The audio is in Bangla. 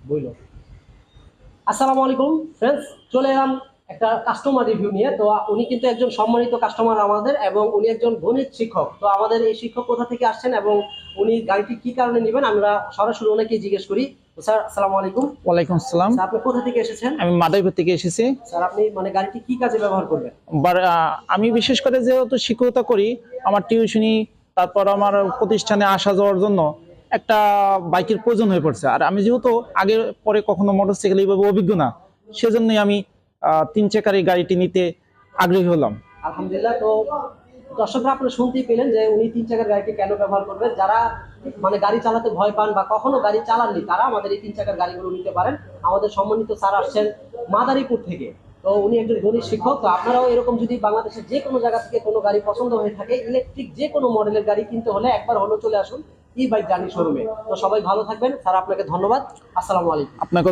বইল। আসসালামু আলাইকুম ফ্রেন্ডস, চলে এলাম একটা কাস্টমার রিভিউ নিয়ে। তো উনি কিন্তু একজন সম্মানিত কাস্টমার আমাদের, এবং উনি একজন গণিত শিক্ষক। তো আমাদের এই শিক্ষক কোথা থেকে আসছেন এবং উনি গাড়িটি কি কারণে নেবেন আমরা সরাসরি ওনাকে জিজ্ঞেস করি। তো স্যার, আসসালামু আলাইকুম। ওয়ালাইকুম আসসালাম। স্যার, আপনি কোথা থেকে এসেছেন? আমি মাদারীপুর থেকে এসেছি। স্যার, আপনি মানে গাড়িটি কি কাজে ব্যবহার করবেন? আমি বিশেষ করে যেহেতু শিক্ষকতা করি, আমার টিউশনি, তারপর আমার প্রতিষ্ঠানে আসা যাওয়ার জন্য একটা বাইকের প্রয়োজন হয়ে পড়ছে। আর আমি যেহেতু আগে পরে কখনো মোটরসাইকেল এইভাবে অভিজ্ঞ না, সেজন্যই আমি 3 চাকার এই গাড়িটি নিতে আগ্রহী হলাম। আলহামদুলিল্লাহ। তো দর্শকরা আপনারা শুনতেই পেলেন যে উনি 3 চাকার গাড়িটি কেন ব্যবহার করবেন। যারা মানে গাড়ি চালাতে ভয় পান বা কখনো গাড়ি চালাননি, তারা আমাদের এই 3 চাকার গাড়িগুলো নিতে পারেন। আমাদের সম্মানিত স্যার আসছেন মাদারীপুর থেকে। তো উনি একজন গণিত শিক্ষক। তো আপনারাও এরকম যদি বাংলাদেশের যে কোনো জায়গা থেকে কোনো গাড়ি পছন্দ হয়ে থাকে, ইলেকট্রিক যে কোনো মডেলের গাড়ি কিনতে হলে একবার হলেও চলে আসুন ই বাইক জার্নি শোরুমে। তো সবাই ভালো থাকবেন। স্যার, আপনাকে ধন্যবাদ। আসসালামু আলাইকুম। আপনাকে